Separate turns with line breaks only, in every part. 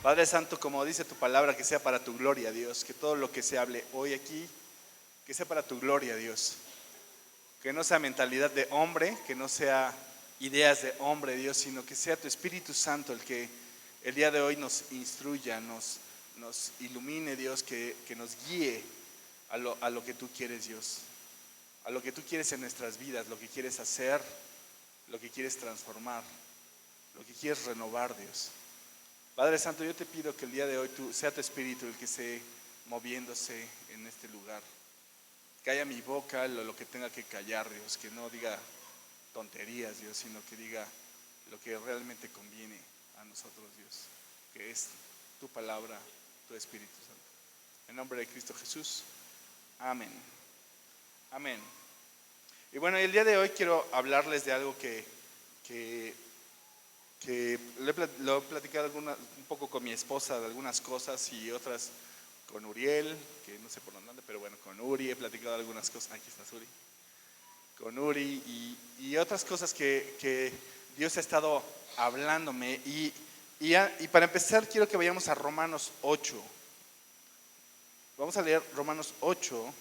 Padre Santo, como dice tu palabra, que sea para tu gloria, Dios, que todo lo que se hable hoy aquí, que sea para tu gloria, Dios, que no sea mentalidad de hombre, que no sea ideas de hombre, Dios, sino que sea tu Espíritu Santo el que el día de hoy nos instruya, nos ilumine, Dios, que nos guíe a lo que tú quieres, Dios, a lo que tú quieres en nuestras vidas, lo que quieres hacer, lo que quieres transformar, lo que quieres renovar, Dios. Padre Santo, yo te pido que el día de hoy sea tu Espíritu el que esté moviéndose en este lugar. Calla mi boca lo que tenga que callar, Dios, que no diga tonterías, Dios, sino que diga lo que realmente conviene a nosotros, Dios, que es tu palabra, tu Espíritu Santo. En nombre de Cristo Jesús, amén. Amén. Y bueno, el día de hoy quiero hablarles de algo que lo he platicado un poco con mi esposa de algunas cosas y otras con Uriel, que no sé por dónde anda, pero bueno, con Uri he platicado algunas cosas. Aquí está Uri. Con Uri y otras cosas que Dios ha estado hablándome. Y para empezar quiero que vayamos a Romanos 8. Vamos a leer Romanos 8.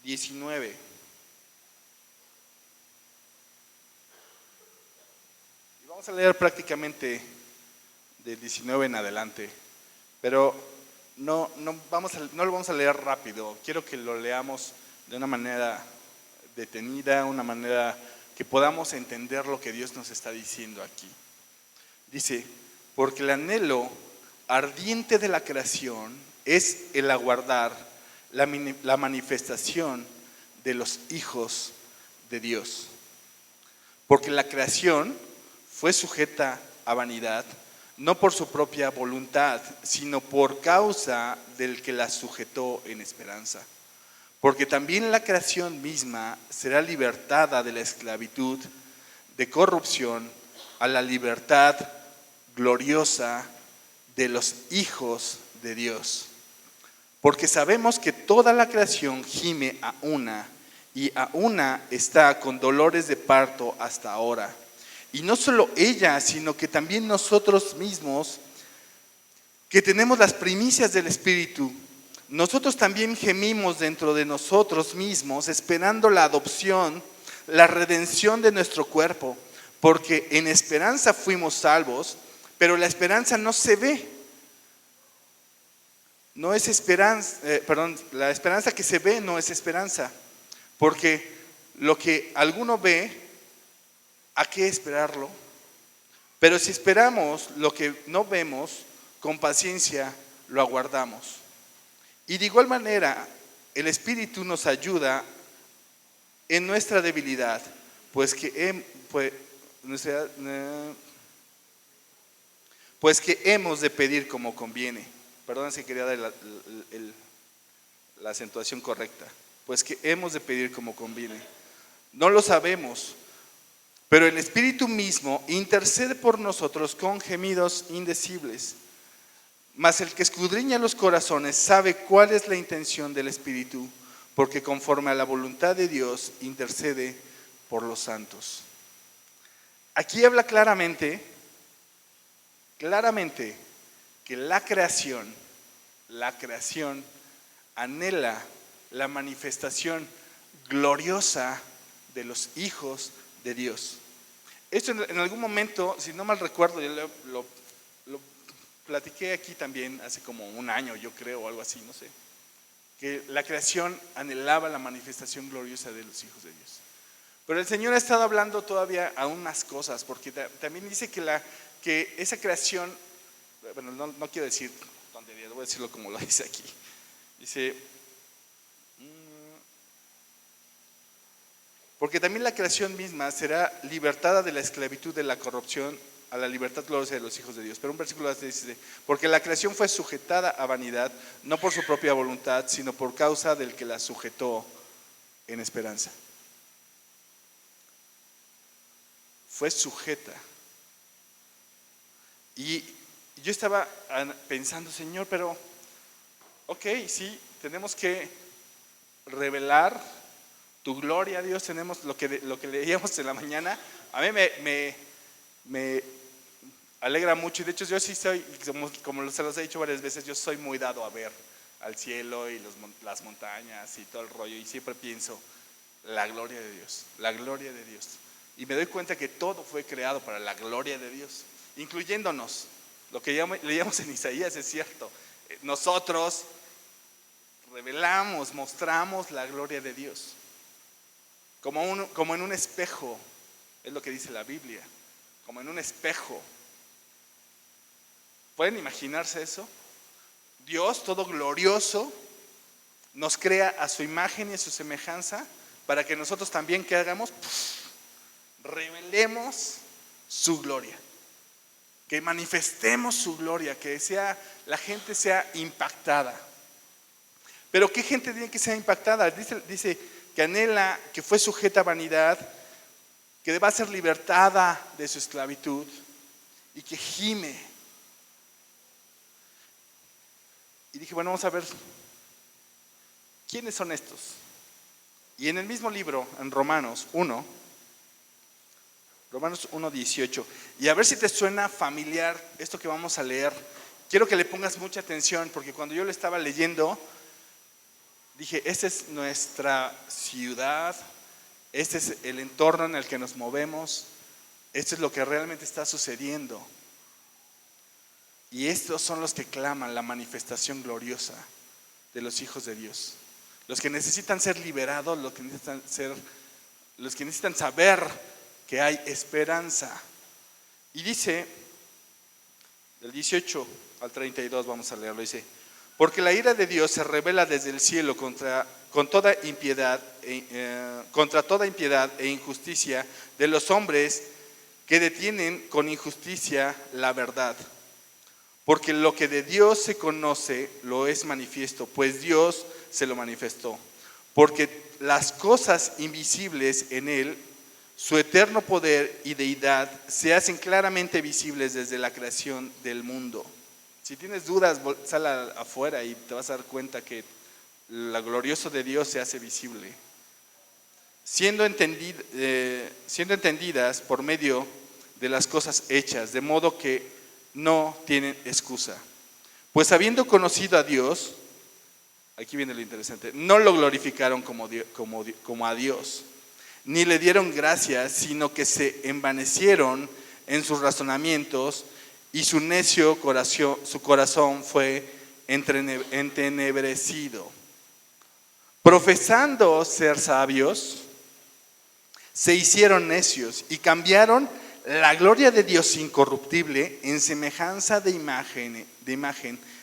...19... y vamos a leer prácticamente del 19 en adelante, pero no lo vamos a leer rápido. Quiero que lo leamos de una manera detenida, una manera que podamos entender lo que Dios nos está diciendo aquí. Dice: porque el anhelo ardiente de la creación es el aguardar la manifestación de los hijos de Dios. Porque la creación fue sujeta a vanidad, no por su propia voluntad, sino por causa del que la sujetó en esperanza. Porque también la creación misma será libertada de la esclavitud de corrupción a la libertad gloriosa de los hijos de Dios. Porque sabemos que toda la creación gime a una, y a una está con dolores de parto hasta ahora. Y no solo ella, sino que también nosotros mismos, que tenemos las primicias del Espíritu, nosotros también gemimos dentro de nosotros mismos, esperando la adopción, la redención de nuestro cuerpo, porque en esperanza fuimos salvos, pero la esperanza no se ve. No es esperanza, la esperanza que se ve no es esperanza, porque lo que alguno ve, ¿a qué esperarlo? Pero si esperamos lo que no vemos, con paciencia lo aguardamos. Y de igual manera, el Espíritu nos ayuda en nuestra debilidad, pues que hemos de pedir como conviene. Perdón si quería dar la acentuación correcta. Pues que hemos de pedir como conviene. No lo sabemos, pero el Espíritu mismo intercede por nosotros con gemidos indecibles. Mas el que escudriña los corazones sabe cuál es la intención del Espíritu, porque conforme a la voluntad de Dios intercede por los santos. Aquí habla claramente que la creación anhela la manifestación gloriosa de los hijos de Dios. Esto en algún momento, si no mal recuerdo, yo lo platiqué aquí también hace como un año, yo creo, o algo así, no sé, que la creación anhelaba la manifestación gloriosa de los hijos de Dios. Pero el Señor ha estado hablando todavía aún más cosas, porque también dice que esa creación, bueno, no quiero decir tonterías, voy a decirlo como lo dice aquí. Dice: porque también la creación misma será libertada de la esclavitud de la corrupción a la libertad gloriosa de los hijos de Dios. Pero un versículo dice: porque la creación fue sujetada a vanidad, no por su propia voluntad, sino por causa del que la sujetó en esperanza. Fue sujeta. Y yo estaba pensando: Señor, pero ok, sí, tenemos que revelar Tu gloria, Dios, tenemos lo que leíamos en la mañana. A mí me alegra mucho, y de hecho yo sí soy, como se los he dicho varias veces, yo soy muy dado a ver al cielo y las montañas y todo el rollo, y siempre pienso, la gloria de Dios, la gloria de Dios. Y me doy cuenta que todo fue creado para la gloria de Dios, incluyéndonos. Lo que leíamos en Isaías es cierto. Nosotros revelamos, mostramos la gloria de Dios. Como en un espejo, es lo que dice la Biblia, como en un espejo. ¿Pueden imaginarse eso? Dios, todo glorioso, nos crea a su imagen y a su semejanza para que nosotros también, ¿qué hagamos? Revelemos su gloria, que manifestemos su gloria, que la gente sea impactada. Pero ¿qué gente tiene que ser impactada? Dice que anhela, que fue sujeta a vanidad, que deba ser libertada de su esclavitud y que gime. Y dije, bueno, vamos a ver, ¿quiénes son estos? Y en el mismo libro, en Romanos 1:18, y a ver si te suena familiar esto que vamos a leer. Quiero que le pongas mucha atención, porque cuando yo lo estaba leyendo, dije, esta es nuestra ciudad, este es el entorno en el que nos movemos, esto es lo que realmente está sucediendo. Y estos son los que claman la manifestación gloriosa de los hijos de Dios. Los que necesitan ser liberados, los que necesitan saber que hay esperanza. Y dice, del 18 al 32, vamos a leerlo, dice: porque la ira de Dios se revela desde el cielo contra toda impiedad e injusticia de los hombres que detienen con injusticia la verdad. Porque lo que de Dios se conoce lo es manifiesto, pues Dios se lo manifestó. Porque las cosas invisibles en Él, su eterno poder y deidad, se hacen claramente visibles desde la creación del mundo. Si tienes dudas, sal afuera y te vas a dar cuenta que lo glorioso de Dios se hace visible. Siendo entendidas por medio de las cosas hechas, de modo que no tienen excusa. Pues habiendo conocido a Dios, aquí viene lo interesante, no lo glorificaron como a Dios, ni le dieron gracias, sino que se envanecieron en sus razonamientos, y su necio corazón fue entenebrecido. Profesando ser sabios, se hicieron necios y cambiaron la gloria de Dios incorruptible en semejanza de imagen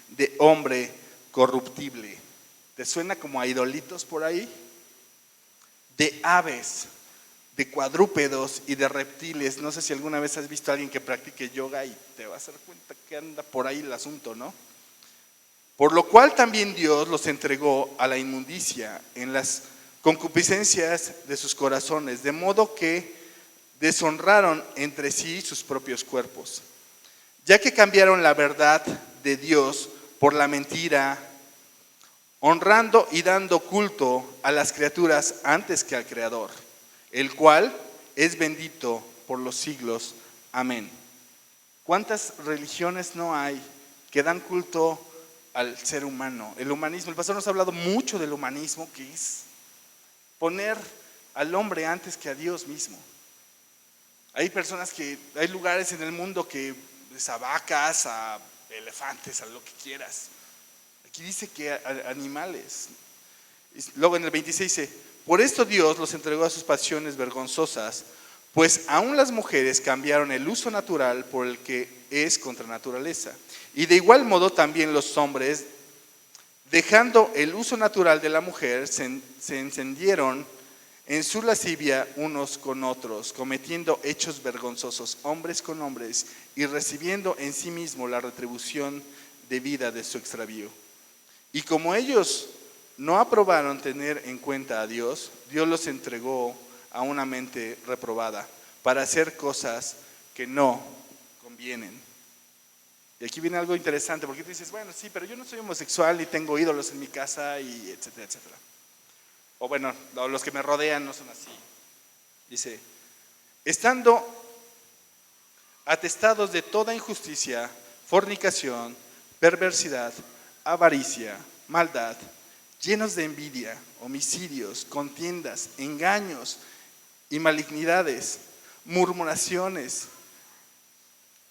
de hombre corruptible. ¿Te suena como a idolitos por ahí? De aves, de cuadrúpedos y de reptiles. No sé si alguna vez has visto a alguien que practique yoga y te vas a dar cuenta que anda por ahí el asunto, ¿no? Por lo cual también Dios los entregó a la inmundicia en las concupiscencias de sus corazones, de modo que deshonraron entre sí sus propios cuerpos, ya que cambiaron la verdad de Dios por la mentira, honrando y dando culto a las criaturas antes que al Creador, el cual es bendito por los siglos. Amén. ¿Cuántas religiones no hay que dan culto al ser humano? El humanismo, el pastor nos ha hablado mucho del humanismo, que es poner al hombre antes que a Dios mismo. Hay lugares en el mundo que es a vacas, a elefantes, a lo que quieras. Aquí dice que a animales. Luego en el 26 dice: por esto Dios los entregó a sus pasiones vergonzosas, pues aún las mujeres cambiaron el uso natural por el que es contra naturaleza. Y de igual modo también los hombres, dejando el uso natural de la mujer, se encendieron en su lascivia unos con otros, cometiendo hechos vergonzosos, hombres con hombres, y recibiendo en sí mismo la retribución debida de su extravío. Y como ellos no aprobaron tener en cuenta a Dios, Dios los entregó a una mente reprobada para hacer cosas que no convienen. Y aquí viene algo interesante, porque tú dices, bueno, sí, pero yo no soy homosexual y tengo ídolos en mi casa, y etcétera, etcétera. o bueno, los que me rodean no son así. Dice, estando atestados de toda injusticia, fornicación, perversidad, avaricia, maldad, llenos de envidia, homicidios, contiendas, engaños y malignidades, murmuraciones,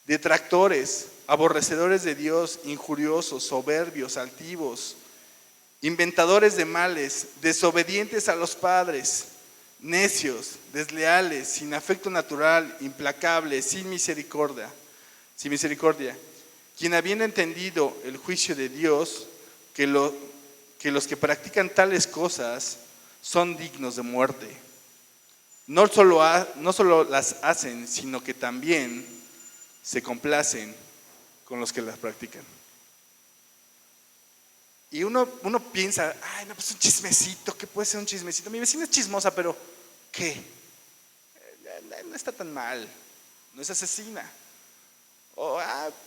detractores, aborrecedores de Dios, injuriosos, soberbios, altivos, inventadores de males, desobedientes a los padres, necios, desleales, sin afecto natural, implacables, sin misericordia, quien habiendo entendido el juicio de Dios, que los que practican tales cosas son dignos de muerte. No solo las hacen, sino que también se complacen con los que las practican. Y uno piensa, ay, no, pues un chismecito, ¿qué puede ser un chismecito? Mi vecina es chismosa, pero ¿qué? No está tan mal, no es asesina. O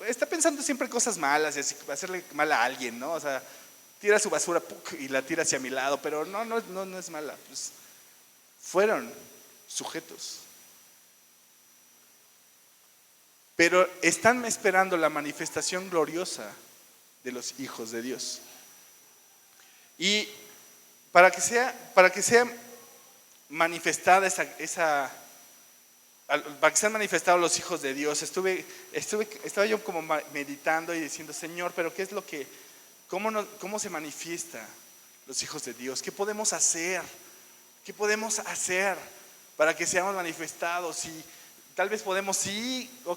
está pensando siempre cosas malas y así, hacerle mal a alguien, ¿no? O sea, tira su basura y la tira hacia mi lado, pero no es mala. Pues fueron sujetos. Pero están esperando la manifestación gloriosa de los hijos de Dios. Y para que sea manifestada para que sean manifestados los hijos de Dios, estaba yo como meditando y diciendo, Señor, pero ¿qué es lo que, cómo se manifiesta los hijos de Dios? ¿Qué podemos hacer? ¿Qué podemos hacer para que seamos manifestados? Y tal vez podemos,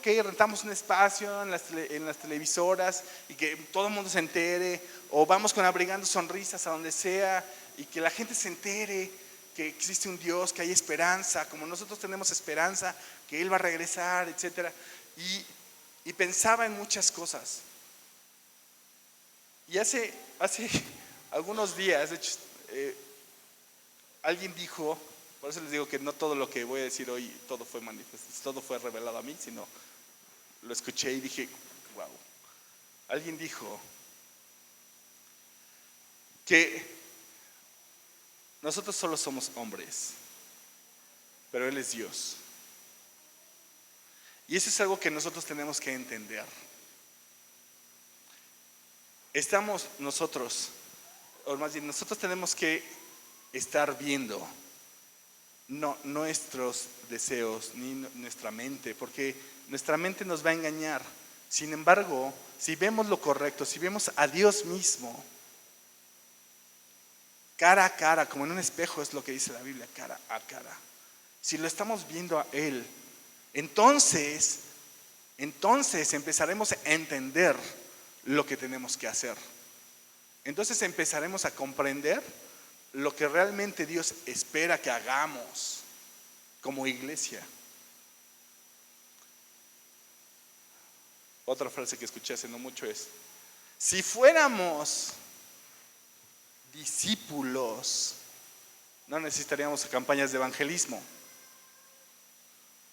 rentamos un espacio en las televisoras y que todo el mundo se entere, o vamos con Abrigando Sonrisas a donde sea y que la gente se entere que existe un Dios, que hay esperanza, como nosotros tenemos esperanza, que Él va a regresar, etc. Y pensaba en muchas cosas. Y hace algunos días, de hecho, alguien dijo, por eso les digo que no todo lo que voy a decir hoy, todo fue revelado a mí, sino lo escuché y dije, wow. Alguien dijo que nosotros solo somos hombres, pero Él es Dios. Y eso es algo que nosotros tenemos que entender. Estamos nosotros, o más bien nosotros tenemos que estar viendo no nuestros deseos ni nuestra mente, porque nuestra mente nos va a engañar. Sin embargo, si vemos lo correcto, si vemos a Dios mismo cara a cara, como en un espejo, es lo que dice la Biblia, cara a cara, si lo estamos viendo a Él, entonces empezaremos a entender lo que tenemos que hacer. Entonces empezaremos a comprender lo que realmente Dios espera que hagamos como iglesia. Otra frase que escuché hace no mucho es: si fuéramos discípulos, no necesitaríamos campañas de evangelismo,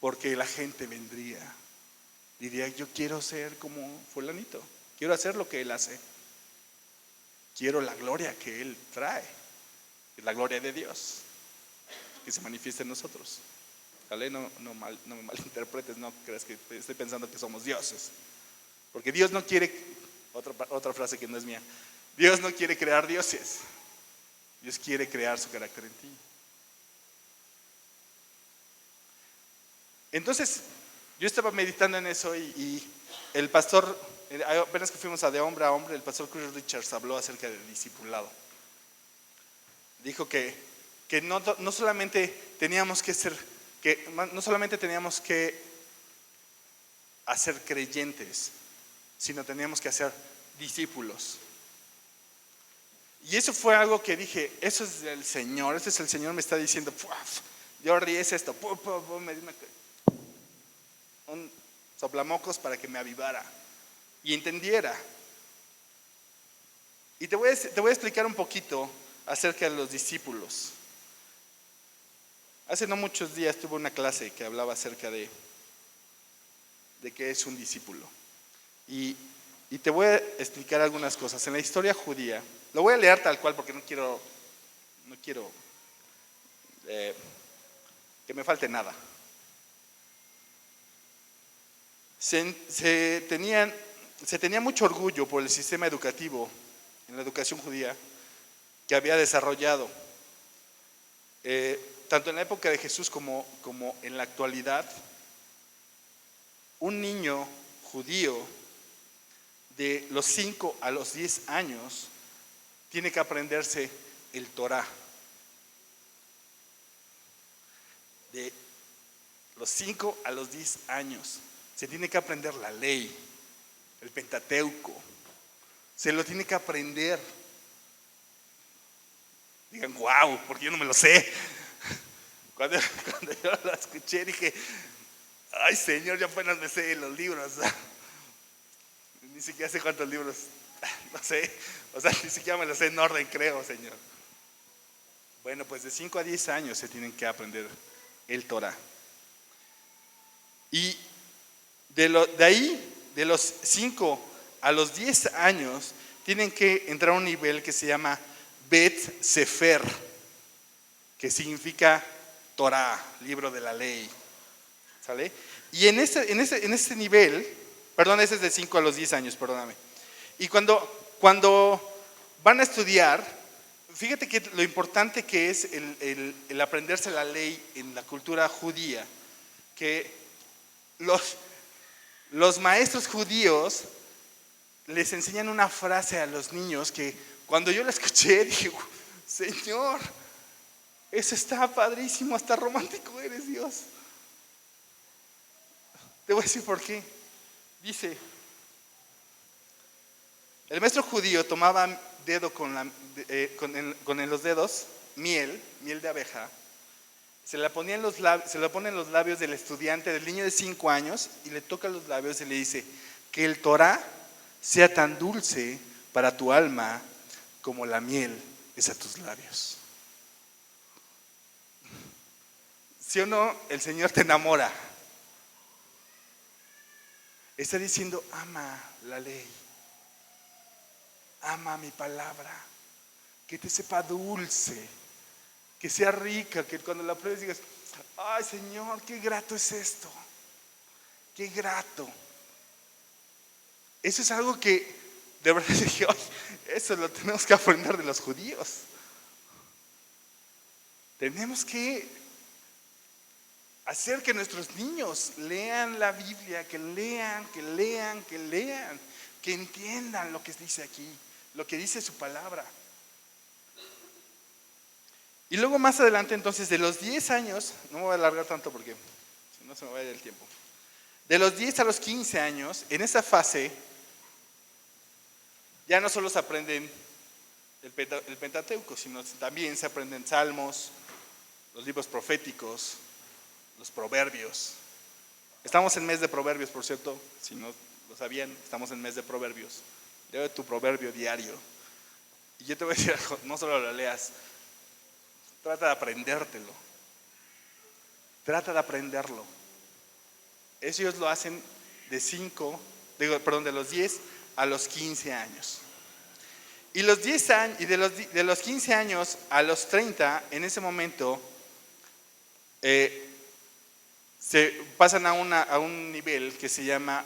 porque la gente diría, yo quiero ser como fulanito, quiero hacer lo que él hace, quiero la gloria que él trae, la gloria de Dios que se manifiesta en nosotros. ¿Vale? No me malinterpretes, no creas que estoy pensando que somos dioses, porque Dios no quiere, otra frase que no es mía, Dios no quiere crear dioses, Dios quiere crear su carácter en ti. Entonces yo estaba meditando en eso y el pastor, apenas que fuimos a De Hombre a Hombre, el pastor Chris Richards habló acerca del discipulado. Dijo que no solamente teníamos que hacer creyentes, sino teníamos que hacer discípulos. Y eso fue algo que dije, eso es del Señor, este es el Señor me está diciendo, yo es esto, me dio un soplamocos para que me avivara y entendiera. Y te voy a explicar un poquito acerca de los discípulos. Hace no muchos días tuve una clase que hablaba acerca de qué es un discípulo. Y te voy a explicar algunas cosas. En la historia judía, lo voy a leer tal cual porque no quiero que me falte nada. Se tenía mucho orgullo por el sistema educativo en la educación judía que había desarrollado, tanto en la época de Jesús como en la actualidad. Un niño judío de los 5 a los 10 años tiene que aprenderse el Torá. De los 5 a los 10 años se tiene que aprender la ley, el Pentateuco, se lo tiene que aprender. Digan, wow, porque yo no me lo sé. Cuando yo lo escuché dije, ay Señor, yo apenas me sé los libros. Ni siquiera sé cuántos libros, no sé, o sea, ni siquiera me los sé en orden, creo, Señor. Bueno, pues de 5 a 10 años se tienen que aprender el Torá. Y de ahí, de los 5 a los 10 años, tienen que entrar a un nivel que se llama Bet Sefer, que significa Torá, libro de la ley. ¿Sale? Y en ese nivel, perdón, ese es de 5 a los 10 años, perdóname. Y cuando van a estudiar, fíjate que lo importante que es el aprenderse la ley en la cultura judía, que los maestros judíos les enseñan una frase a los niños que cuando yo la escuché dije, Señor, eso está padrísimo, hasta romántico eres, Dios. Te voy a decir por qué. Dice, el maestro judío tomaba dedo con los dedos, miel de abeja, se la pone en los labios del estudiante, del niño de 5 años, y le toca los labios y le dice, que el Torá sea tan dulce para tu alma como la miel es a tus labios. ¿Sí o no? El Señor te enamora. Está diciendo, ama la ley, ama mi palabra, que te sepa dulce, que sea rica, que cuando la pruebes digas, ay Señor, qué grato es esto, qué grato. Eso es algo que de verdad dije, eso lo tenemos que aprender de los judíos. Tenemos que hacer que nuestros niños lean la Biblia, que lean, que entiendan lo que dice aquí, lo que dice su palabra. Y luego más adelante, entonces, de los 10 años, no me voy a alargar tanto porque si no se me va a ir el tiempo. De los 10 a los 15 años, en esa fase, ya no solo se aprenden el Pentateuco, sino también se aprenden salmos, los libros proféticos, los proverbios. Estamos en mes de proverbios, por cierto, si no lo sabían, estamos en mes de proverbios. Lee tu proverbio diario. Y yo te voy a decir algo, no solo lo leas, trata de aprendértelo. Trata de aprenderlo. Ellos lo hacen de los 10 a los 15 años. Y de los 15 años a los 30, en ese momento, se pasan a un nivel que se llama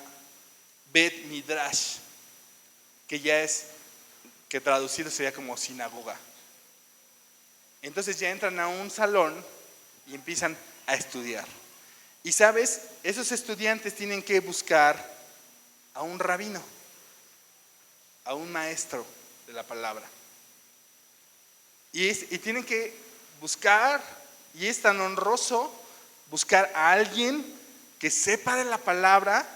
Bet Midrash, que traducido sería como sinagoga. Entonces ya entran a un salón y empiezan a estudiar. Y sabes, esos estudiantes tienen que buscar a un rabino, a un maestro de la palabra. Y tienen que buscar, y es tan honroso buscar a alguien que sepa de la palabra,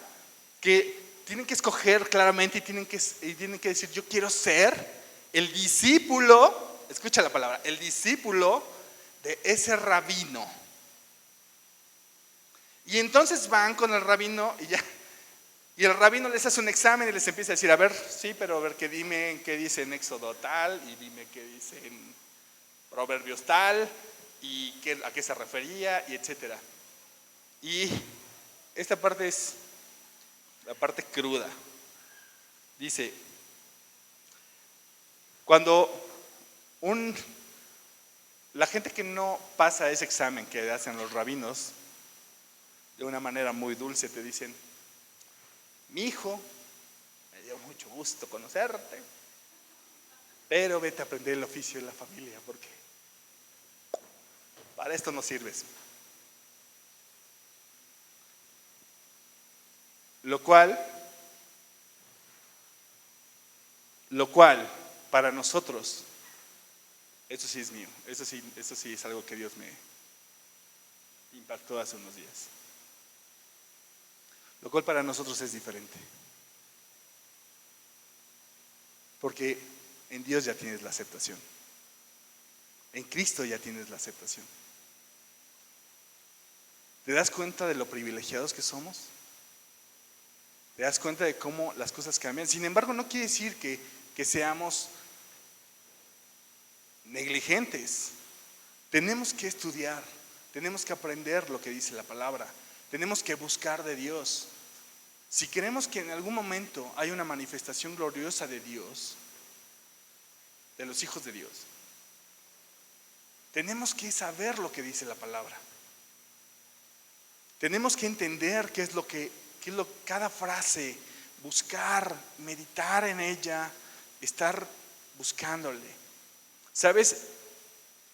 que tienen que escoger claramente y tienen que decir, yo quiero ser el discípulo, escucha la palabra, el discípulo de ese rabino. Y entonces van con el rabino y el rabino les hace un examen y les empieza a decir, a ver, sí, pero a ver, que dime qué dice en Éxodo tal, y dime qué dice en Proverbios tal, y a qué se refería, y etcétera. Y esta parte es la parte cruda. Dice, cuando la gente que no pasa ese examen que hacen los rabinos, de una manera muy dulce te dicen: mi hijo, me dio mucho gusto conocerte, pero vete a aprender el oficio de la familia porque para esto no sirves. Lo cual, para nosotros, eso sí es mío, eso sí es algo que Dios me impactó hace unos días. Lo cual para nosotros es diferente. Porque en Dios ya tienes la aceptación. En Cristo ya tienes la aceptación. ¿Te das cuenta de lo privilegiados que somos? ¿Te das cuenta de cómo las cosas cambian? Sin embargo, no quiere decir que seamos negligentes. Tenemos que estudiar, tenemos que aprender lo que dice la palabra, tenemos que buscar de Dios. Si queremos que en algún momento haya una manifestación gloriosa de Dios, de los hijos de Dios, tenemos que saber lo que dice la palabra. Tenemos que entender qué es lo cada frase, buscar, meditar en ella, estar buscándole. ¿Sabes?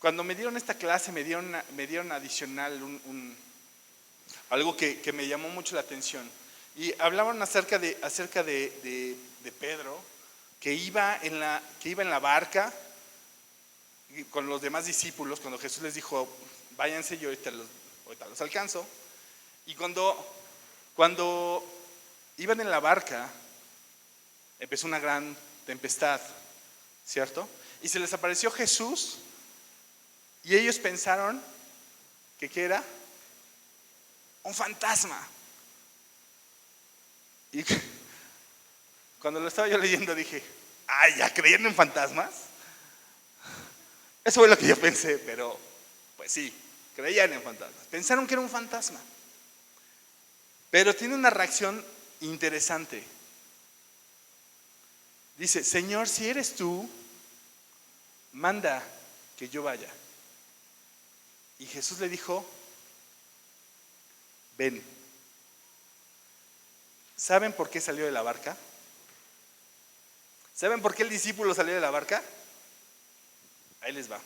Cuando me dieron esta clase me dieron adicional algo que me llamó mucho la atención. Y hablaban acerca de Pedro, que iba en la barca con los demás discípulos, cuando Jesús les dijo: váyanse, yo ahorita los alcanzo. Y cuando iban en la barca, empezó una gran tempestad, ¿cierto? Y se les apareció Jesús, y ellos pensaron que ¿qué era? Un fantasma. Y cuando lo estaba yo leyendo dije: ay, ¿ya creyendo en fantasmas? Eso fue lo que yo pensé, pero pues sí, creían en fantasmas. Pensaron que era un fantasma. Pero tiene una reacción interesante. Dice: Señor, si eres tú, manda que yo vaya. Y Jesús le dijo: ven. ¿Saben por qué salió de la barca? ¿Saben por qué el discípulo salió de la barca? Ahí les va.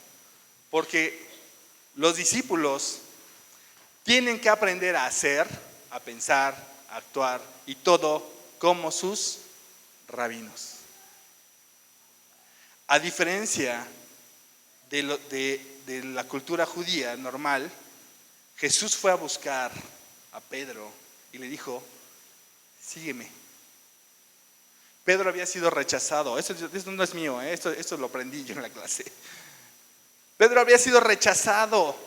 Porque los discípulos tienen que aprender a hacer, a pensar, a actuar y todo como sus rabinos. A diferencia de la cultura judía normal, Jesús fue a buscar a Pedro y le dijo: sígueme. Pedro había sido rechazado. Esto no es mío, esto lo aprendí yo en la clase. Pedro había sido rechazado.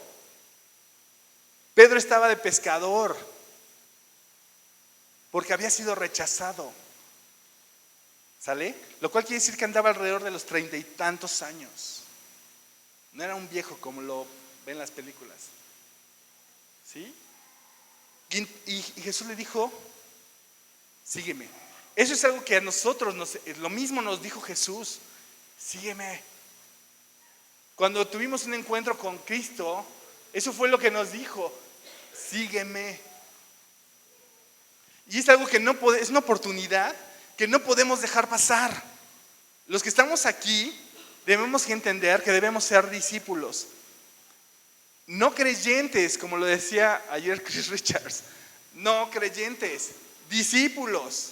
Pedro estaba de pescador porque había sido rechazado. ¿Sale? Lo cual quiere decir que andaba alrededor de los 30 y tantos años. No era un viejo como lo ven las películas. ¿Sí? Y Jesús le dijo: sígueme. Eso es algo que a nosotros lo mismo nos dijo Jesús: sígueme. Cuando tuvimos un encuentro con Cristo, eso fue lo que nos dijo: sígueme. Y es algo que es una oportunidad que no podemos dejar pasar. Los que estamos aquí debemos entender que debemos ser discípulos, no creyentes, como lo decía ayer Chris Richards. No creyentes, discípulos.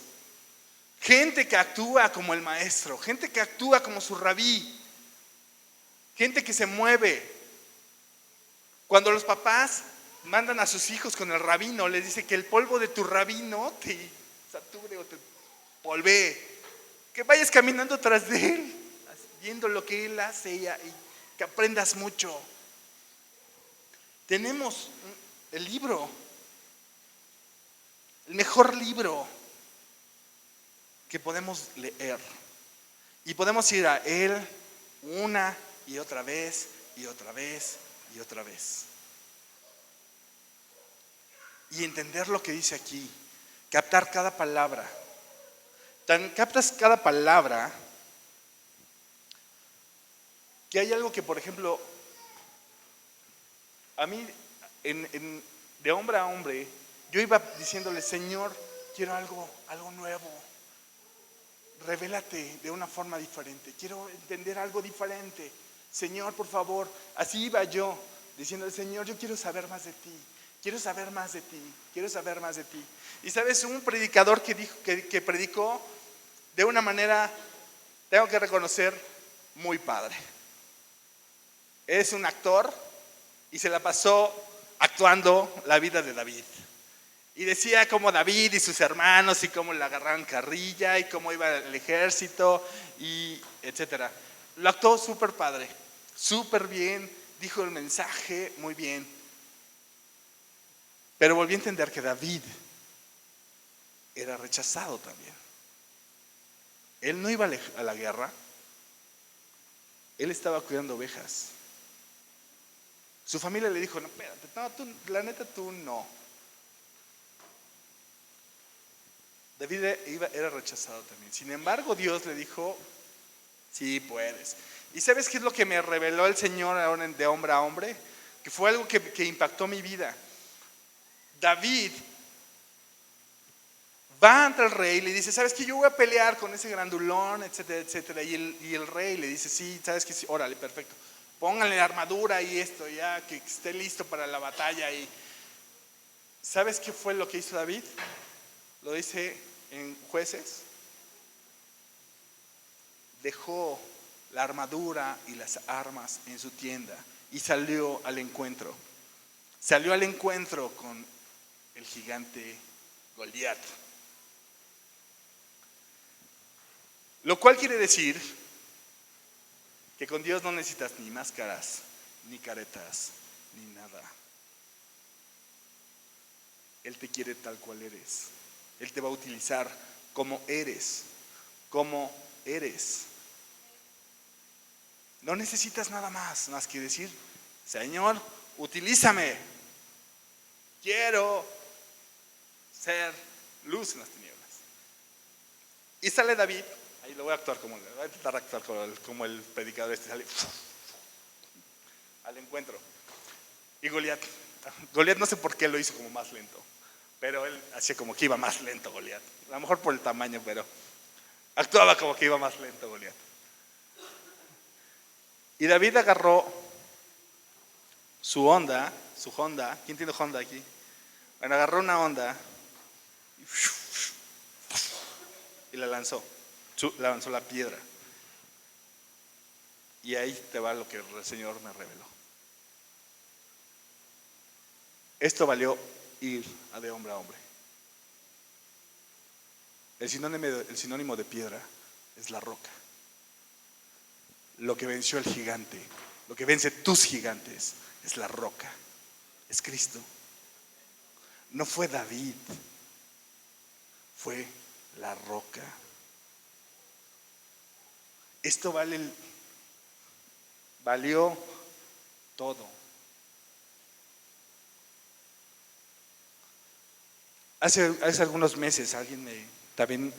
Gente que actúa como el maestro, gente que actúa como su rabí, gente que se mueve. Cuando los papás mandan a sus hijos con el rabino, les dice que el polvo de tu rabino te sature o te polvee, que vayas caminando tras de él, viendo lo que él hace y que aprendas mucho. Tenemos el libro, el mejor libro que podemos leer, y podemos ir a él una y otra vez y otra vez y otra vez y entender lo que dice aquí, captar cada palabra. Captas cada palabra que hay algo que, por ejemplo, A mí, de hombre a hombre, yo iba diciéndole, Señor, quiero algo nuevo. Revélate de una forma diferente. Quiero entender algo diferente. Señor, por favor. Así iba yo, diciéndole, Señor, yo quiero saber más de ti. Quiero saber más de ti. Quiero saber más de ti. Y sabes, un predicador que predicó de una manera, tengo que reconocer, muy padre. Es un actor y se la pasó actuando la vida de David. Y decía cómo David y sus hermanos y cómo le agarraron carrilla y cómo iba el ejército y etcétera. Lo actuó súper padre, súper bien, dijo el mensaje muy bien. Pero volví a entender que David era rechazado también. Él no iba a la guerra, él estaba cuidando ovejas. Su familia le dijo, no, espérate, no, la neta tú no. David era rechazado también. Sin embargo, Dios le dijo, sí puedes. ¿Y sabes qué es lo que me reveló el Señor ahora de hombre a hombre? Que fue algo que impactó mi vida. David va ante el rey y le dice, ¿sabes qué? Yo voy a pelear con ese grandulón, etcétera, etcétera. Y el rey le dice, sí, ¿sabes qué? Sí, órale, perfecto. Pónganle la armadura y esto, ya que esté listo para la batalla. Y ¿sabes qué fue lo que hizo David? Lo dice en Jueces. Dejó la armadura y las armas en su tienda y salió al encuentro. Salió al encuentro con el gigante Goliat. Lo cual quiere decir que con Dios no necesitas ni máscaras, ni caretas, ni nada. Él te quiere tal cual eres. Él te va a utilizar como eres. Como eres. No necesitas nada más que decir, Señor, utilízame. Quiero ser luz en las tinieblas. Y sale David, ahí lo voy a actuar voy a intentar actuar como el predicador sale al encuentro. Y Goliat no sé por qué lo hizo como más lento, pero él hacía como que iba más lento Goliat. A lo mejor por el tamaño, pero actuaba como que iba más lento Goliat. Y David agarró su Honda, ¿quién tiene Honda aquí? Bueno, agarró una Honda y la lanzó la piedra. Y ahí te va lo que el Señor me reveló. Esto valió ir de hombre a hombre. El sinónimo de piedra es la roca. Lo que venció el gigante, lo que vence tus gigantes es la roca, es Cristo. No fue David, fue la roca. Esto valió todo. Hace algunos meses alguien también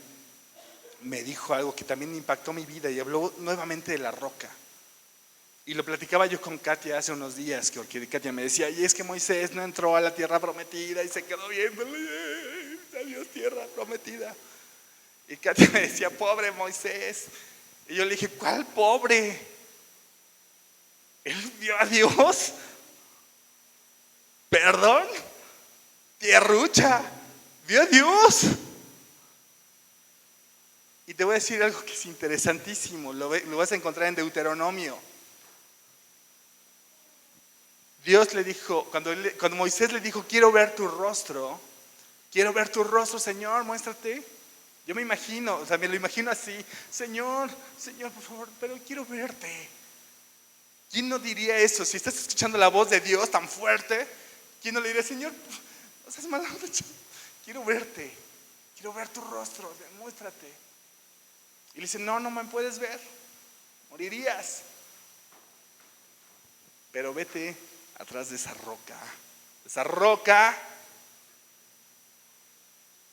me dijo algo que también impactó mi vida y habló nuevamente de la roca. Y lo platicaba yo con Katia hace unos días, porque Katia me decía, y es que Moisés no entró a la tierra prometida y se quedó viéndole, adiós tierra prometida. Y Katia me decía, pobre Moisés. Y yo le dije, ¿cuál pobre? Él vio a Dios. ¿Perdón? Tierrucha, vio a Dios. Y te voy a decir algo que es interesantísimo, lo vas a encontrar en Deuteronomio. Dios le dijo, cuando Moisés le dijo, quiero ver tu rostro, Señor, muéstrate. Yo me imagino, me lo imagino así, Señor, por favor, pero quiero verte. ¿Quién no diría eso? Si estás escuchando la voz de Dios tan fuerte, ¿quién no le diría, Señor, no seas mala onda, quiero verte, quiero ver tu rostro, muéstrate? Y le dice, no me puedes ver, morirías. Pero vete atrás de esa roca,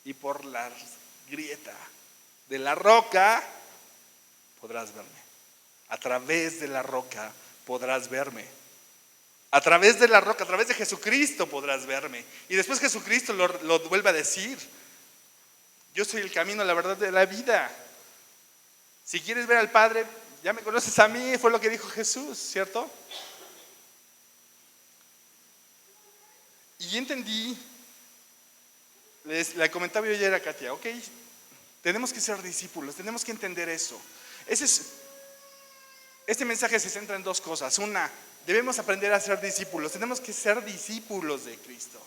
y por la grieta de la roca podrás verme. A través de la roca podrás verme. A través de la roca, a través de Jesucristo podrás verme. Y después Jesucristo lo vuelve a decir. Yo soy el camino, la verdad de la vida. Si quieres ver al Padre, ya me conoces a mí, fue lo que dijo Jesús, ¿cierto? Y entendí, le comentaba yo ayer a Katia, ok, tenemos que ser discípulos, tenemos que entender eso. Este mensaje se centra en dos cosas. Una, debemos aprender a ser discípulos, tenemos que ser discípulos de Cristo.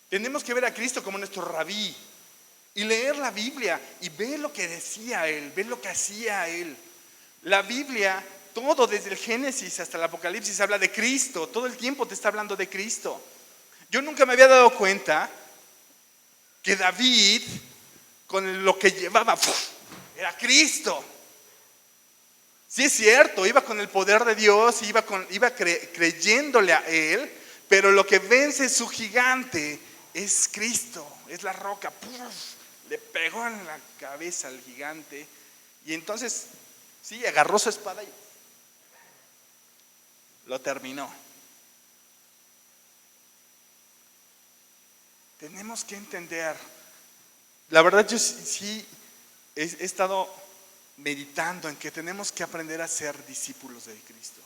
Tenemos que ver a Cristo como nuestro rabí y leer la Biblia y ver lo que decía Él, ver lo que hacía Él. La Biblia, todo desde el Génesis hasta el Apocalipsis habla de Cristo, todo el tiempo te está hablando de Cristo. Yo nunca me había dado cuenta que David, con lo que llevaba, era Cristo. Sí es cierto, iba con el poder de Dios, iba creyéndole a Él, pero lo que vence su gigante es Cristo, es la roca. Le pegó en la cabeza al gigante y entonces, sí, agarró su espada y lo terminó. Tenemos que entender, la verdad yo sí he estado meditando en que tenemos que aprender a ser discípulos de Cristo.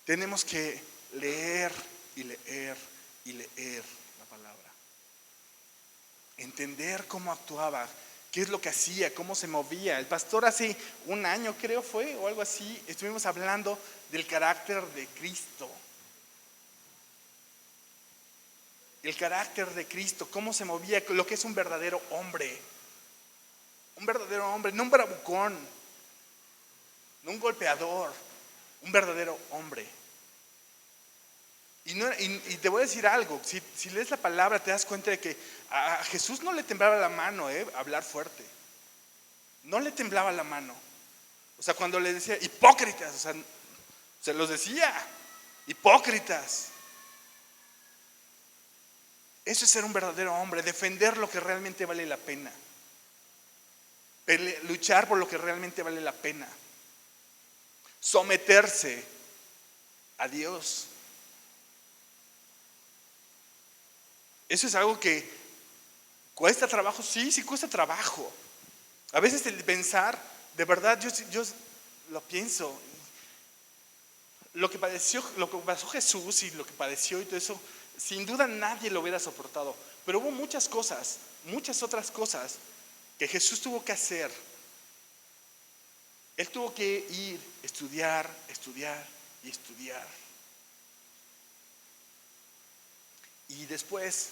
Tenemos que leer y leer y leer la palabra. Entender cómo actuaba, qué es lo que hacía, cómo se movía. El pastor hace un año creo fue o algo así, estuvimos hablando del carácter de Cristo. El carácter de Cristo, cómo se movía, lo que es un verdadero hombre. Un verdadero hombre, no un bravucón, no un golpeador, un verdadero hombre. Y te voy a decir algo, si lees la palabra te das cuenta de que a Jesús no le temblaba la mano hablar fuerte. No le temblaba la mano. O sea, cuando le decía hipócritas, o sea, se los decía, hipócritas. Eso es ser un verdadero hombre, defender lo que realmente vale la pena. Luchar por lo que realmente vale la pena. Someterse a Dios. Eso es algo que cuesta trabajo, sí cuesta trabajo. A veces el pensar, de verdad, yo lo pienso. Lo que pasó Jesús y lo que padeció y todo eso, sin duda nadie lo hubiera soportado. Pero hubo muchas cosas, muchas otras cosas que Jesús tuvo que hacer. Él tuvo que ir, estudiar y estudiar. Y después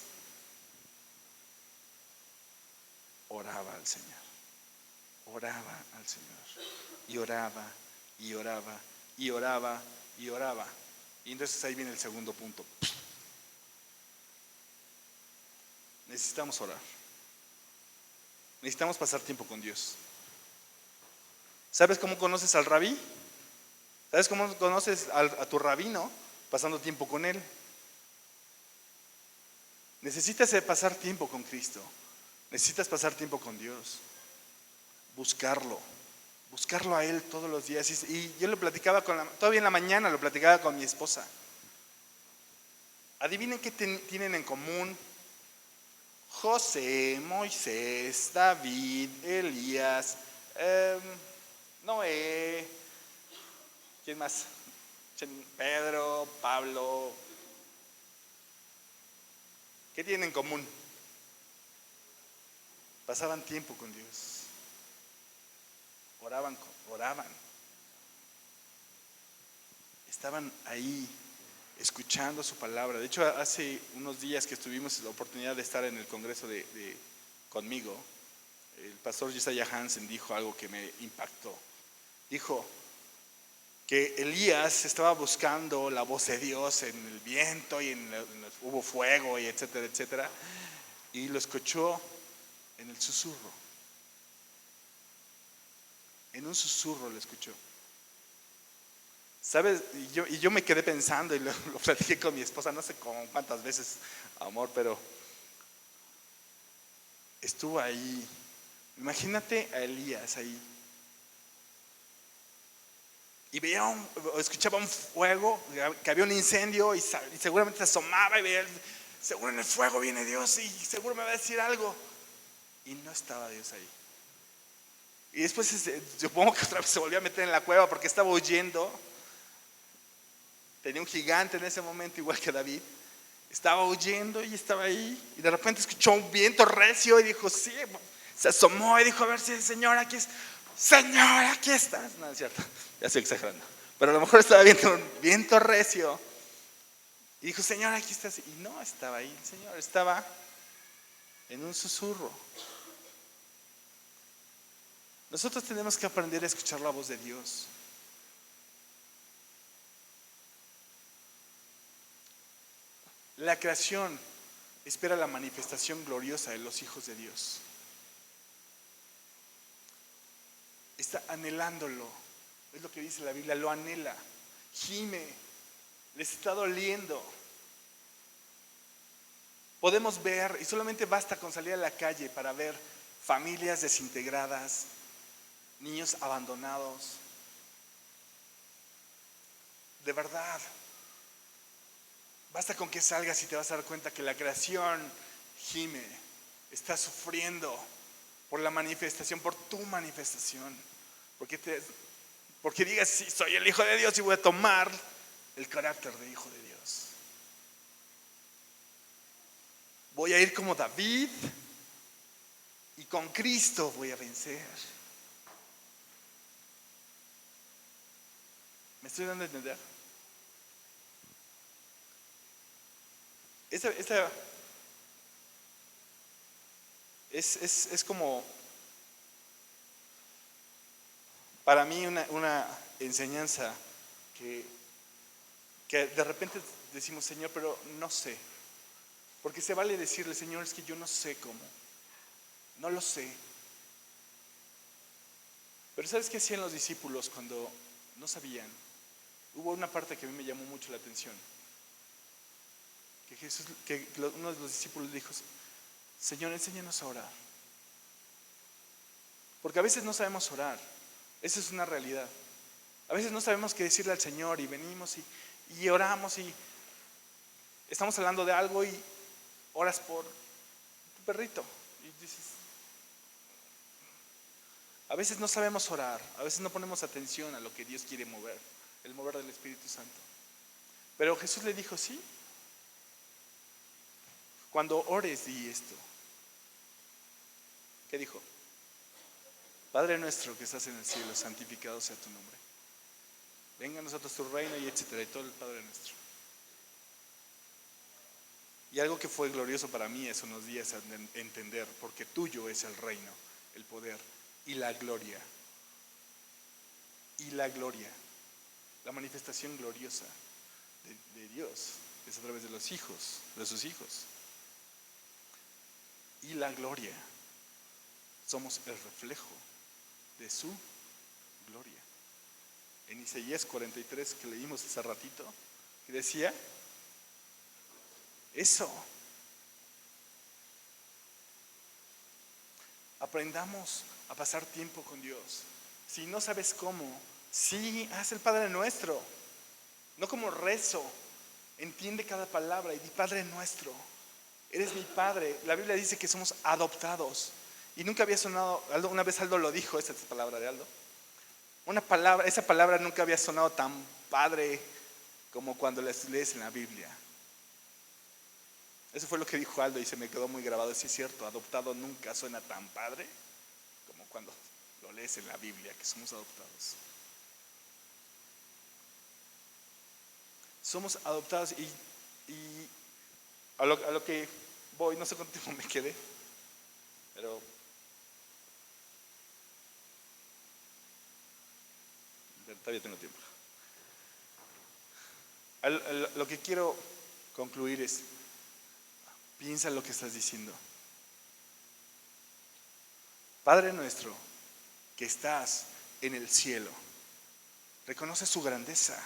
oraba al Señor. Oraba al Señor. Y oraba, y oraba, y oraba, y oraba. Y entonces ahí viene el segundo punto. Necesitamos orar. Necesitamos pasar tiempo con Dios. ¿Sabes cómo conoces al rabí? ¿Sabes cómo conoces a tu rabino? Pasando tiempo con él. Necesitas pasar tiempo con Cristo. Necesitas pasar tiempo con Dios. Buscarlo a Él todos los días. Y yo lo platicaba todavía en la mañana lo platicaba con mi esposa. Adivinen qué tienen en común José, Moisés, David, Elías, Noé, ¿quién más? Pedro, Pablo. ¿Qué tienen en común? Pasaban tiempo con Dios. Oraban. Estaban ahí escuchando su palabra. De hecho, hace unos días que tuvimos la oportunidad de estar en el congreso conmigo, el pastor Josiah Hansen dijo algo que me impactó. Dijo que Elías estaba buscando la voz de Dios en el viento y hubo fuego y etcétera, etcétera, y lo escuchó en el susurro. En un susurro lo escuchó. ¿Sabes? Y yo me quedé pensando y lo platiqué con mi esposa, no sé cuántas veces, amor, pero estuvo ahí. Imagínate a Elías ahí. y veía o escuchaba un fuego, que había un incendio y seguramente se asomaba y veía, seguro en el fuego viene Dios y seguro me va a decir algo. Y no estaba Dios ahí. Y después supongo que otra vez se volvió a meter en la cueva porque estaba huyendo. Tenía un gigante en ese momento, igual que David. Estaba huyendo y estaba ahí. Y de repente escuchó un viento recio y dijo, sí, se asomó y dijo, a ver si el Señor aquí es. Señor, aquí estás. No, es cierto, ya estoy exagerando. Pero a lo mejor estaba viendo un viento recio. Y dijo, Señor, aquí estás. Y no estaba ahí el Señor, estaba en un susurro. Nosotros tenemos que aprender a escuchar la voz de Dios. La creación espera la manifestación gloriosa de los hijos de Dios. Está anhelándolo. Es lo que dice la Biblia, lo anhela. Gime, les está doliendo. Podemos ver, y solamente basta con salir a la calle para ver familias desintegradas, niños abandonados. De verdad, basta con que salgas y te vas a dar cuenta que la creación gime, está sufriendo por la manifestación, por tu manifestación. Porque digas, sí, soy el Hijo de Dios y voy a tomar el carácter de Hijo de Dios. Voy a ir como David y con Cristo voy a vencer. ¿Me estoy dando a entender? Esta es como para mí una enseñanza que de repente decimos, Señor, pero no sé. Porque se vale decirle, Señor, es que yo no sé cómo. No lo sé. Pero ¿sabes qué hacían los discípulos cuando no sabían? Hubo una parte que a mí me llamó mucho la atención. Que uno de los discípulos dijo, Señor, enséñanos a orar. Porque a veces no sabemos orar. Esa es una realidad. A veces no sabemos qué decirle al Señor y venimos y oramos y estamos hablando de algo y oras por tu perrito. Y dices, a veces no sabemos orar, a veces no ponemos atención a lo que Dios quiere mover, el mover del Espíritu Santo. Pero Jesús le dijo, sí, cuando ores di esto. ¿Qué dijo? Padre nuestro que estás en el cielo, santificado sea tu nombre. Venga a nosotros tu reino y etcétera, y todo el Padre nuestro. Y algo que fue glorioso para mí es unos días entender, porque tuyo es el reino, el poder y la gloria. Y la gloria, la manifestación gloriosa de Dios es a través de los hijos, de sus hijos. Y la gloria, somos el reflejo de su gloria. En Isaías 43 que leímos hace ratito, que decía eso. Aprendamos a pasar tiempo con Dios. Si no sabes cómo, sí, haz el Padre Nuestro. No como rezo. Entiende cada palabra y di Padre Nuestro. Eres mi Padre. La Biblia dice que somos adoptados. Y nunca había sonado, una vez Aldo lo dijo, esa es la palabra de Aldo. Esa palabra nunca había sonado tan padre como cuando la lees en la Biblia. Eso fue lo que dijo Aldo y se me quedó muy grabado. Sí, es cierto, adoptado nunca suena tan padre como cuando lo lees en la Biblia, que somos adoptados. Somos adoptados y a lo que voy, no sé cuánto tiempo me quedé, pero todavía tengo tiempo. Lo que quiero concluir es, piensa lo que estás diciendo. Padre nuestro, que estás en el cielo, reconoce su grandeza,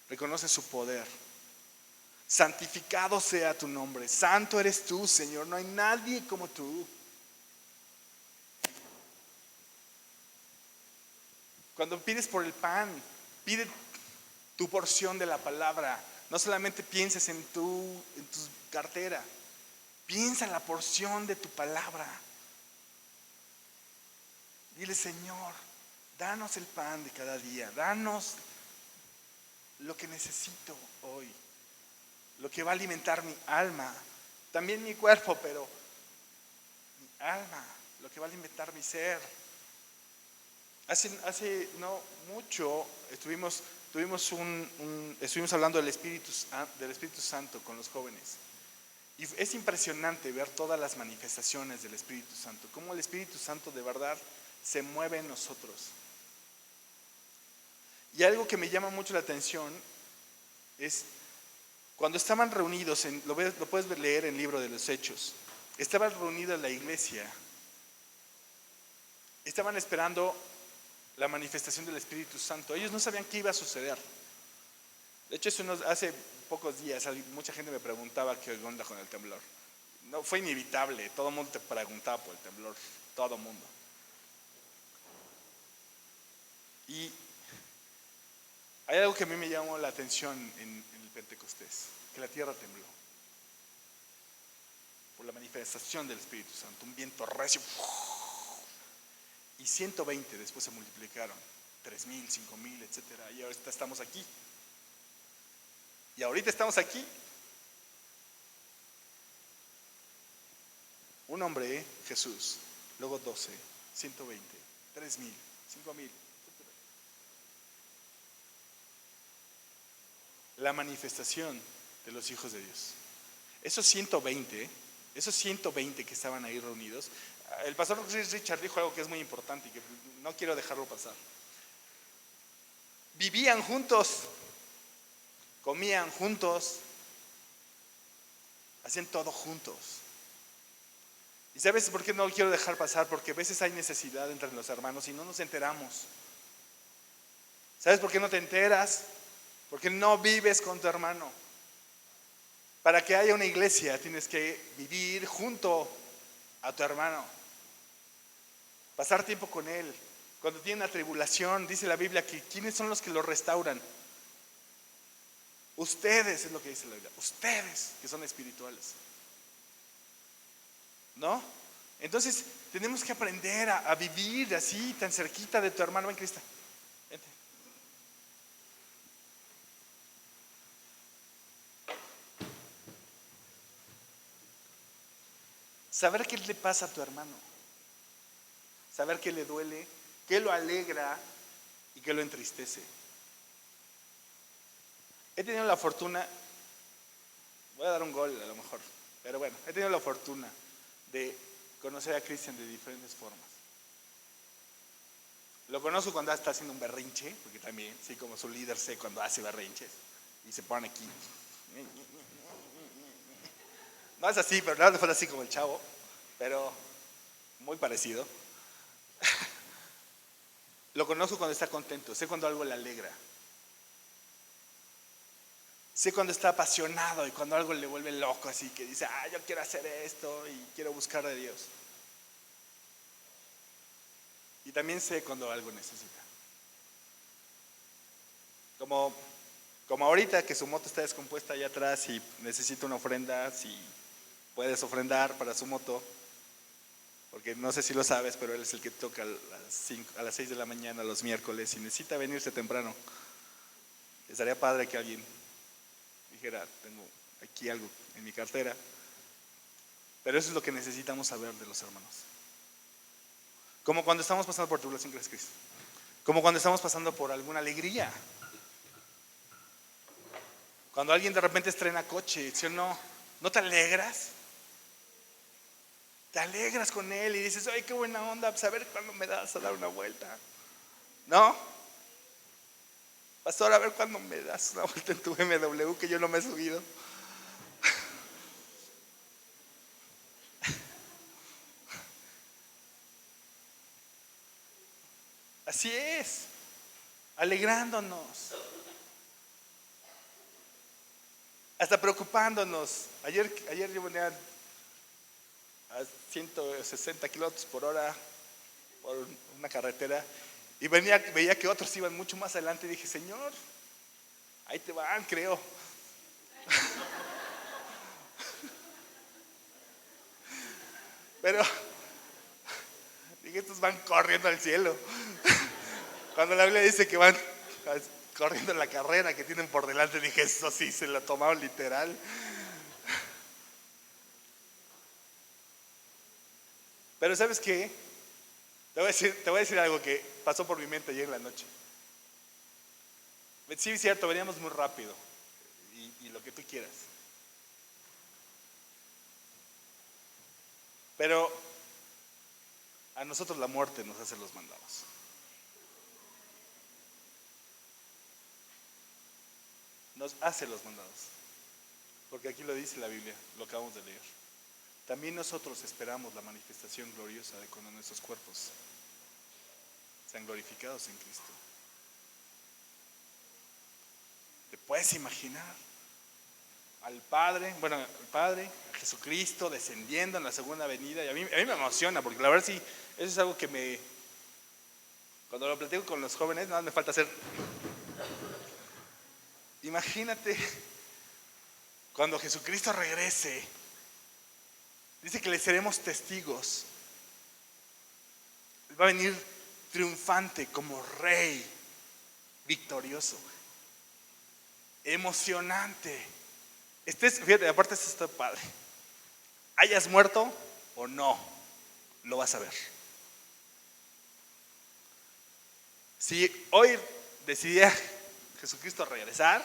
reconoce su poder. Santificado sea tu nombre, santo eres tú, Señor, no hay nadie como tú. Cuando pides por el pan, Pide tu porción de la palabra. No solamente pienses en tu cartera. Piensa en la porción de tu palabra. Dile, Señor, danos el pan de cada día. Danos lo que necesito hoy. Lo que va a alimentar mi alma. También mi cuerpo, pero mi alma. Lo que va a alimentar mi ser. Hace no mucho estuvimos hablando del Espíritu Santo con los jóvenes. Y es impresionante ver todas las manifestaciones del Espíritu Santo. Cómo el Espíritu Santo de verdad se mueve en nosotros. Y algo que me llama mucho la atención es cuando estaban reunidos, lo puedes leer en el libro de los Hechos. Estaba reunida la iglesia. Estaban esperando la manifestación del Espíritu Santo. Ellos no sabían qué iba a suceder. De hecho, hace pocos días mucha gente me preguntaba qué onda con el temblor. No, fue inevitable, todo el mundo te preguntaba por el temblor, todo el mundo. Y hay algo que a mí me llamó la atención en el Pentecostés, que la tierra tembló por la manifestación del Espíritu Santo, un viento recio. Y 120 después se multiplicaron, 3,000, 5,000, etcétera. Y ahorita estamos aquí. Y ahorita estamos aquí. Un hombre, Jesús, luego 12, 120, 3,000, 5,000, etcétera. La manifestación de los hijos de Dios. Esos 120 que estaban ahí reunidos. El pastor Richard dijo algo que es muy importante y que no quiero dejarlo pasar. Vivían juntos, comían juntos, hacían todo juntos. ¿Y sabes por qué no lo quiero dejar pasar? Porque a veces hay necesidad entre los hermanos y no nos enteramos. ¿Sabes por qué no te enteras? Porque no vives con tu hermano. Para que haya una iglesia tienes que vivir junto a tu hermano. Pasar tiempo con él. Cuando tiene una tribulación, dice la Biblia que ¿quiénes son los que lo restauran? Ustedes, es lo que dice la Biblia. Ustedes que son espirituales. ¿No? Entonces tenemos que aprender a vivir así, tan cerquita de tu hermano. Ven, Crista. Vente. Saber qué le pasa a tu hermano. Saber qué le duele, qué lo alegra y qué lo entristece. He tenido la fortuna, voy a dar un gol a lo mejor, pero bueno, he tenido la fortuna de conocer a Cristian de diferentes formas. Lo conozco cuando está haciendo un berrinche, porque también, sí, como su líder, sé cuando hace berrinches y se pone aquí. No es así, pero no fue así como el chavo, pero muy parecido. Lo conozco cuando está contento, sé cuando algo le alegra. Sé cuando está apasionado y cuando algo le vuelve loco, así que dice, yo quiero hacer esto y quiero buscar de Dios. Y también sé cuando algo necesita. Como ahorita que su moto está descompuesta allá atrás y necesita una ofrenda, si puedes ofrendar para su moto, porque no sé si lo sabes, pero él es el que toca a las 6 de la mañana los miércoles y necesita venirse temprano. Estaría padre que alguien dijera, tengo aquí algo en mi cartera. Pero eso es lo que necesitamos saber de los hermanos. Como cuando estamos pasando por tribulación, gracias Cristo. Como cuando estamos pasando por alguna alegría. Cuando alguien de repente estrena coche, ¿sí o no? ¿No te alegras? Te alegras con él y dices, ay, qué buena onda, pues a ver cuándo me das a dar una vuelta. ¿No? Pastor, a ver cuándo me das una vuelta en tu BMW que yo no me he subido. Así es, alegrándonos, hasta preocupándonos. Ayer yo venía a 160 kilómetros por hora por una carretera Y veía que otros iban mucho más adelante y dije, Señor, ahí te van, creo. Pero dije, estos van corriendo al cielo. Cuando la Biblia dice que van corriendo la carrera que tienen por delante, dije, eso sí, se lo tomaron literal. Pero ¿sabes qué? Te voy a decir algo que pasó por mi mente ayer en la noche. Sí, es cierto, veníamos muy rápido y lo que tú quieras. Pero a nosotros la muerte nos hace los mandados. Nos hace los mandados. Porque aquí lo dice la Biblia, lo acabamos de leer. También nosotros esperamos la manifestación gloriosa de cuando nuestros cuerpos sean glorificados en Cristo. ¿Te puedes imaginar al Padre, a Jesucristo descendiendo en la segunda venida? Y a mí me emociona, porque la verdad sí, eso es algo que cuando lo platico con los jóvenes, nada más me falta hacer. Imagínate cuando Jesucristo regrese, dice que le seremos testigos. Él va a venir triunfante como rey, victorioso, emocionante. Fíjate, aparte esto está padre. Hayas muerto o no, lo vas a ver. Si hoy decidía Jesucristo regresar,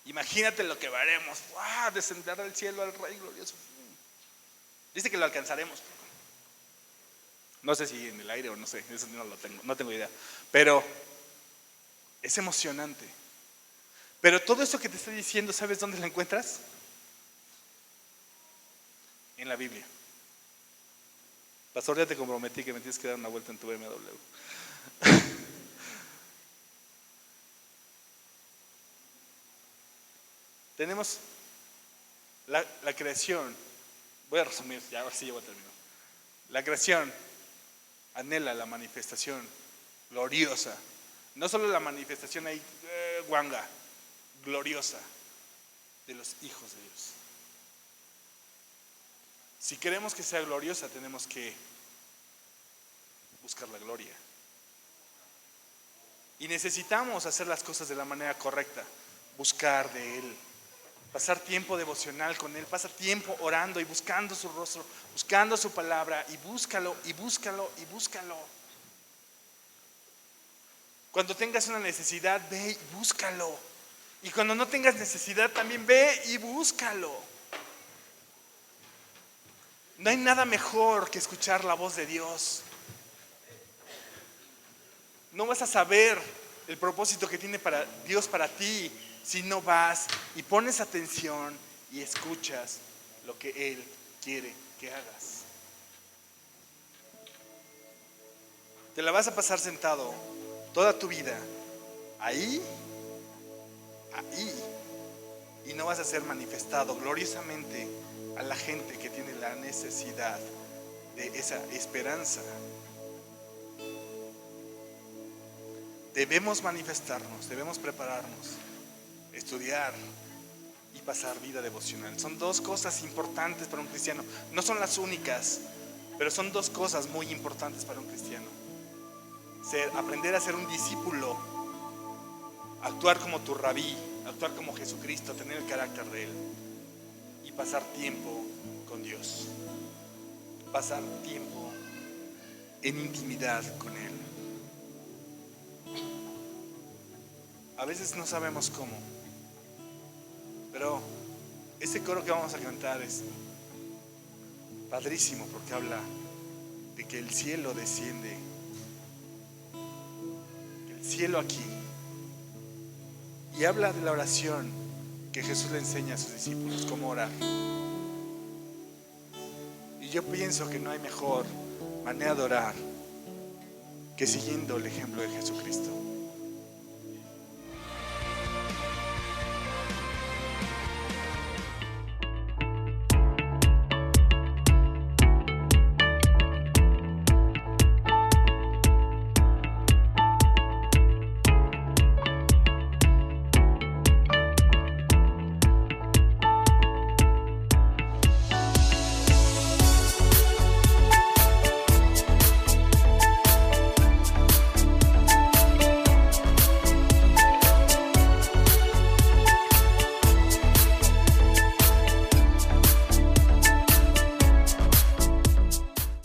imagínate lo que veremos. Descender del cielo al Rey glorioso. Dice que lo alcanzaremos. No sé si en el aire o no sé, eso no tengo idea. Pero es emocionante. Pero todo eso que te estoy diciendo, ¿sabes dónde lo encuentras? En la Biblia. Pastor, ya te comprometí que me tienes que dar una vuelta en tu BMW. Tenemos la creación. Voy a resumir, ya ahora sí ya voy a terminar. La creación anhela la manifestación gloriosa. No solo la manifestación ahí, guanga, gloriosa de los hijos de Dios. Si queremos que sea gloriosa, tenemos que buscar la gloria. Y necesitamos hacer las cosas de la manera correcta, buscar de Él, pasar tiempo devocional con Él, pasar tiempo orando y buscando su rostro, buscando su palabra, y búscalo, y búscalo, y búscalo. Cuando tengas una necesidad, ve y búscalo. Y cuando no tengas necesidad, también ve y búscalo. No hay nada mejor que escuchar la voz de Dios. No vas a saber el propósito que tiene Dios para ti si no vas y pones atención y escuchas lo que Él quiere que hagas. Te la vas a pasar sentado toda tu vida ahí, y no vas a ser manifestado gloriosamente a la gente que tiene la necesidad de esa esperanza. Debemos manifestarnos, debemos prepararnos, estudiar y pasar vida devocional. Son dos cosas importantes para un cristiano. No son las únicas, pero son dos cosas muy importantes para un cristiano. Aprender a ser un discípulo, actuar como tu rabí, actuar como Jesucristo, tener el carácter de Él, y pasar tiempo con Dios, pasar tiempo en intimidad con Él. A veces no sabemos cómo, pero este coro que vamos a cantar es padrísimo, porque habla de que el cielo desciende, el cielo aquí, y habla de la oración que Jesús le enseña a sus discípulos, cómo orar. Y yo pienso que no hay mejor manera de orar que siguiendo el ejemplo de Jesucristo.